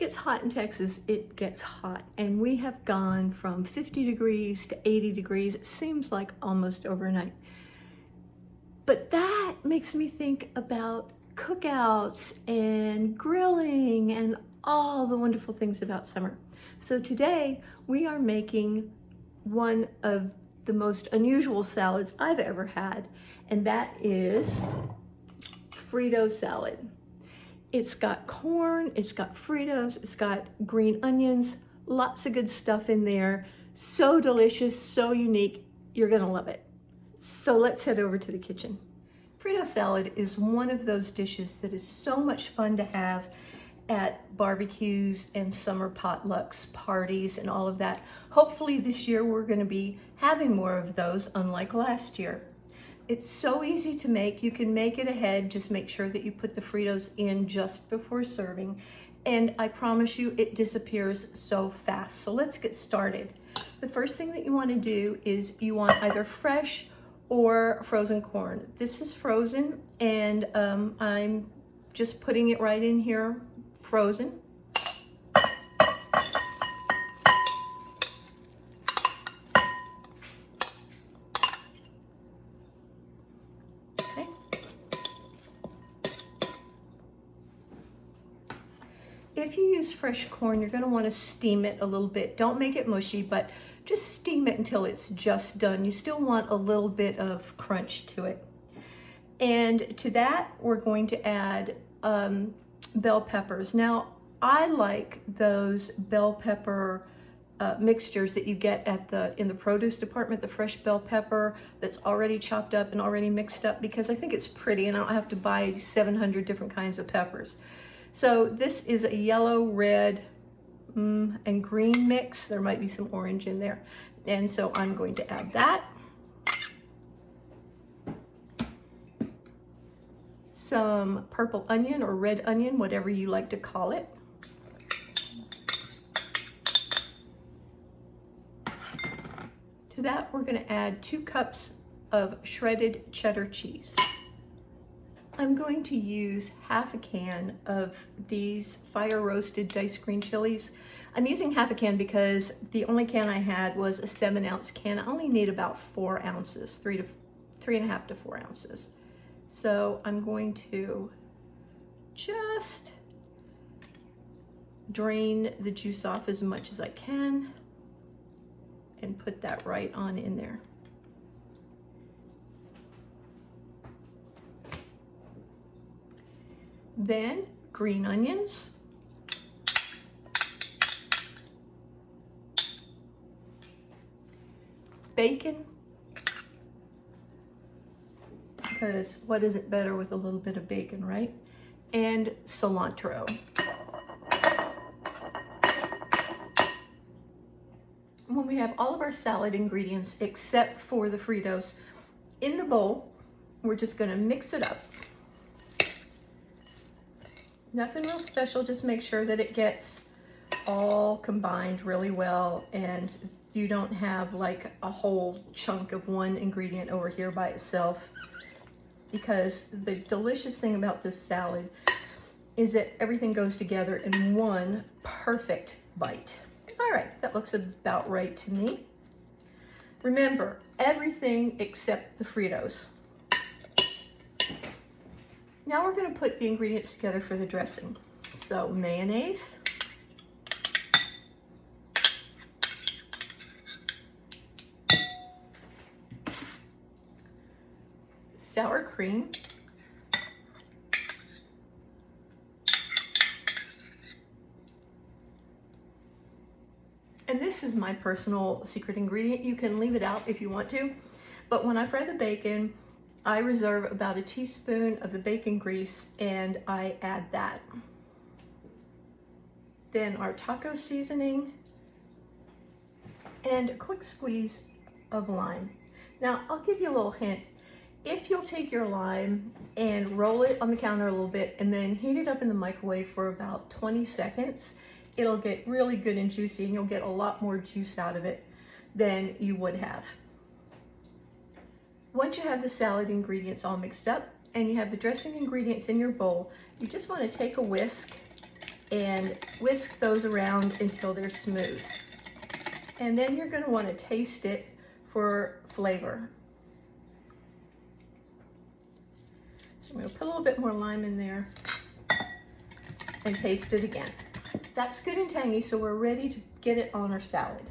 gets hot in Texas, it gets hot. And we have gone from 50 degrees to 80 degrees. It seems like almost overnight. But that makes me think about cookouts and grilling and all the wonderful things about summer. So today we are making one of the most unusual salads I've ever had, and that is Frito salad. It's got corn, it's got Fritos, it's got green onions, lots of good stuff in there. So delicious, so unique, you're gonna love it. So let's head over to the kitchen. Frito salad is one of those dishes that is so much fun to have at barbecues and summer potlucks, parties, and all of that. Hopefully this year we're gonna be having more of those, unlike last year. It's so easy to make. You can make it ahead. Just make sure that you put the Fritos in just before serving. And I promise you, it disappears so fast. So let's get started. The first thing that you want to do is you want either fresh or frozen corn. This is frozen, and I'm just putting it right in here, frozen. Okay. If you use fresh corn, you're going to want to steam it a little bit. Don't make it mushy, but just steam it until it's just done. You still want a little bit of crunch to it. And to that, we're going to add bell peppers. Now, I like those bell pepper mixtures that you get at in the produce department, the fresh bell pepper that's already chopped up and already mixed up, because I think it's pretty and I don't have to buy 700 different kinds of peppers. So this is a yellow, red, and green mix. There might be some orange in there. And so I'm going to add that. Some purple onion or red onion, whatever you like to call it. To that, we're going to add 2 cups of shredded cheddar cheese. I'm going to use half a can of these fire roasted diced green chilies. I'm using half a can because the only can I had was a 7-ounce can. I only need about 4 ounces, 3.5 to 4 ounces. So I'm going to just drain the juice off as much as I can and put that right on in there. Then green onions. Bacon. Because what is it better with a little bit of bacon, right? And cilantro. When we have all of our salad ingredients except for the Fritos in the bowl, we're just going to mix it up. Nothing real special, just make sure that it gets all combined really well and you don't have like a whole chunk of one ingredient over here by itself. Because the delicious thing about this salad is that everything goes together in one perfect bite. All right, that looks about right to me. Remember, everything except the Fritos. Now we're going to put the ingredients together for the dressing. So mayonnaise, sour cream, and this is my personal secret ingredient. You can leave it out if you want to, but when I fry the bacon, I reserve about a teaspoon of the bacon grease and I add that. Then our taco seasoning and a quick squeeze of lime. Now, I'll give you a little hint. If you'll take your lime and roll it on the counter a little bit and then heat it up in the microwave for about 20 seconds, it'll get really good and juicy and you'll get a lot more juice out of it than you would have. Once you have the salad ingredients all mixed up and you have the dressing ingredients in your bowl, you just want to take a whisk and whisk those around until they're smooth. And then you're going to want to taste it for flavor. So I'm going to put a little bit more lime in there and taste it again. That's good and tangy, so we're ready to get it on our salad.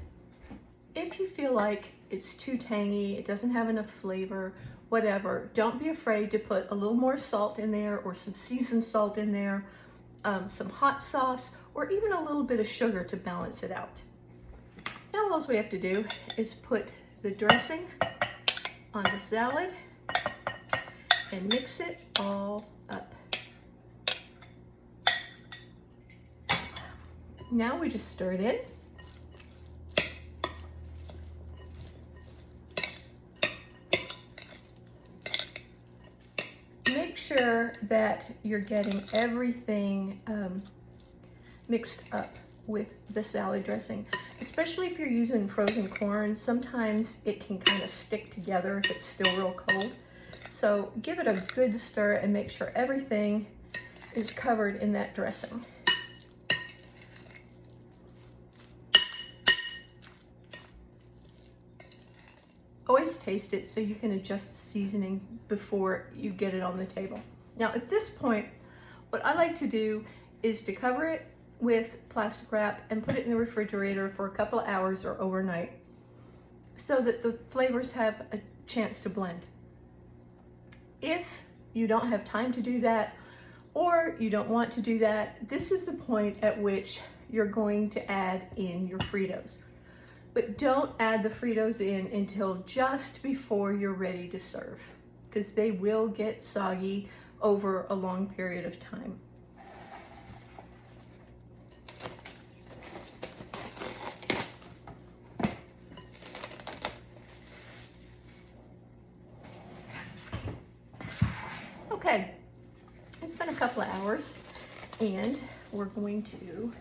If you feel like it's too tangy, it doesn't have enough flavor, whatever, don't be afraid to put a little more salt in there, or some seasoned salt in there, some hot sauce, or even a little bit of sugar to balance it out. Now all we have to do is put the dressing on the salad and mix it all up. Now we just stir it in. Make sure that you're getting everything mixed up with the salad dressing, especially if you're using frozen corn. Sometimes it can kind of stick together if it's still real cold. So give it a good stir and make sure everything is covered in that dressing. Always taste it so you can adjust the seasoning before you get it on the table. Now at this point, what I like to do is to cover it with plastic wrap and put it in the refrigerator for a couple of hours or overnight so that the flavors have a chance to blend. If you don't have time to do that, or you don't want to do that, this is the point at which you're going to add in your Fritos. But don't add the Fritos in until just before you're ready to serve, because they will get soggy over a long period of time. Okay, it's been a couple of hours and we're going to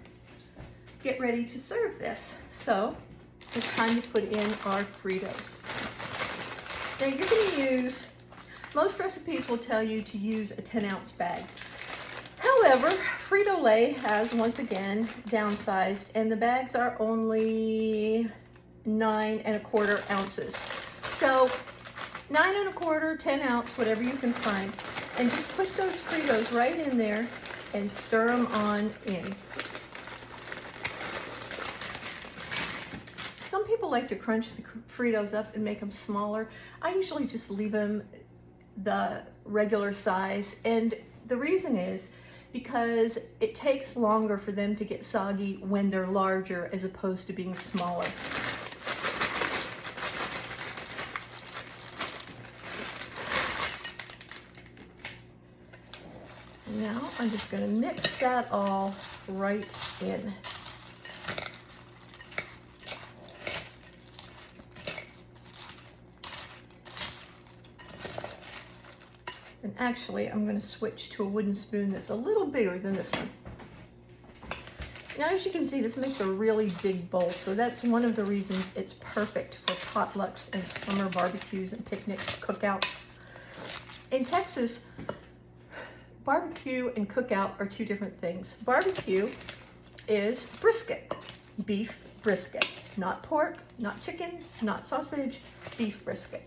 get ready to serve this. So it's time to put in our Fritos. Now you're going to use, most recipes will tell you to use a 10-ounce bag. However, Frito-Lay has once again downsized and the bags are only 9 1/4 ounces. So 9 1/4, 10 ounce, whatever you can find. And just put those Fritos right in there and stir them on in. Some people like to crunch the Fritos up and make them smaller. I usually just leave them the regular size. And the reason is because it takes longer for them to get soggy when they're larger as opposed to being smaller. Now I'm just going to mix that all right in. And actually, I'm going to switch to a wooden spoon that's a little bigger than this one. Now, as you can see, this makes a really big bowl, so that's one of the reasons it's perfect for potlucks and summer barbecues and picnics, cookouts. In Texas, barbecue and cookout are two different things. Barbecue is brisket, beef brisket, not pork, not chicken, not sausage, beef brisket.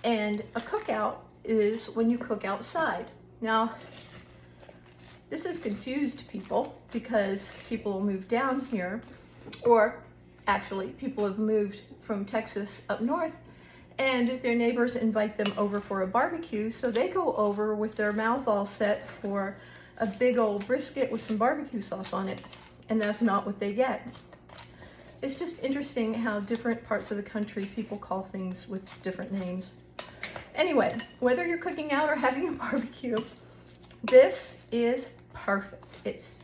And a cookout is when you cook outside. Now, this has confused people because people will move down here, or actually people have moved from Texas up north and their neighbors invite them over for a barbecue, so they go over with their mouth all set for a big old brisket with some barbecue sauce on it, and that's not what they get. It's just interesting how different parts of the country people call things with different names. Anyway, whether you're cooking out or having a barbecue, this is perfect. It's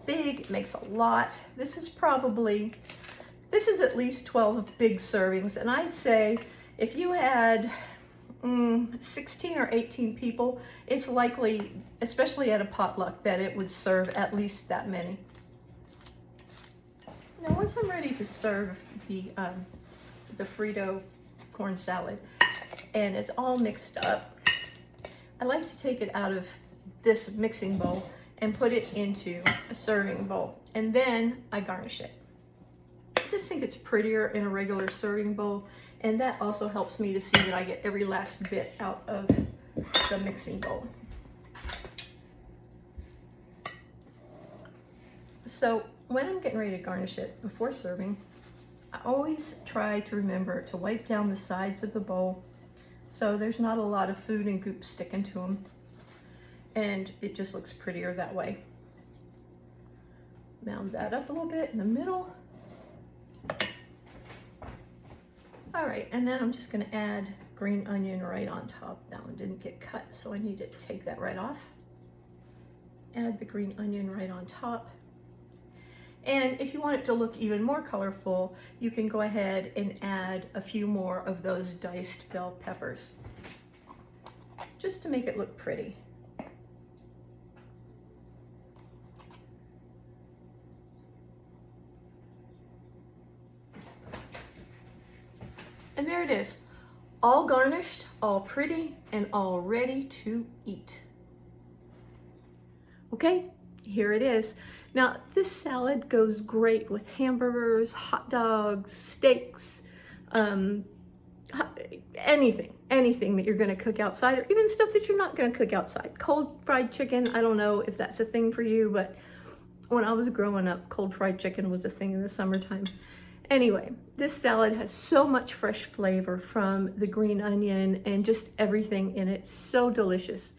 big, it makes a lot. This is at least 12 big servings, and I'd say if you had 16 or 18 people, it's likely, especially at a potluck, that it would serve at least that many. Now, once I'm ready to serve the Frito corn salad, and it's all mixed up, I like to take it out of this mixing bowl and put it into a serving bowl. And then I garnish it. I just think it's prettier in a regular serving bowl, and that also helps me to see that I get every last bit out of the mixing bowl. So when I'm getting ready to garnish it before serving, I always try to remember to wipe down the sides of the bowl so there's not a lot of food and goop sticking to them, and it just looks prettier that way. Mound that up a little bit in the middle. All right, and then I'm just gonna add green onion right on top. That one didn't get cut, so I need to take that right off. Add the green onion right on top. And if you want it to look even more colorful, you can go ahead and add a few more of those diced bell peppers, just to make it look pretty. And there it is, all garnished, all pretty, and all ready to eat. Okay, here it is. Now, this salad goes great with hamburgers, hot dogs, steaks, anything that you're gonna cook outside, or even stuff that you're not gonna cook outside. Cold fried chicken, I don't know if that's a thing for you, but when I was growing up, cold fried chicken was a thing in the summertime. Anyway, this salad has so much fresh flavor from the green onion and just everything in it. So delicious.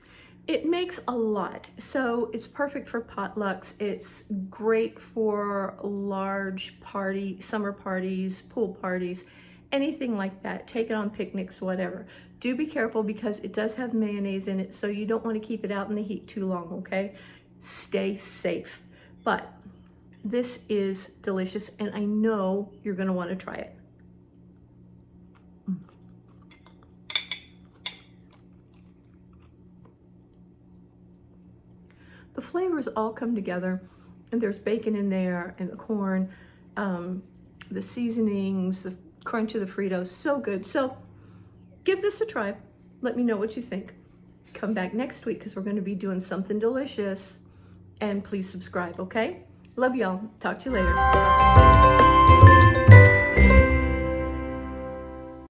It makes a lot, so it's perfect for potlucks. It's great for large summer parties, pool parties, anything like that. Take it on picnics, whatever. Do be careful because it does have mayonnaise in it, so you don't want to keep it out in the heat too long, okay? Stay safe. But this is delicious, and I know you're gonna want to try it. The flavors all come together, and there's bacon in there, and the corn, the seasonings, the crunch of the Fritos, so good. So give this a try. Let me know what you think. Come back next week because we're going to be doing something delicious, and please subscribe, okay? Love y'all. Talk to you later.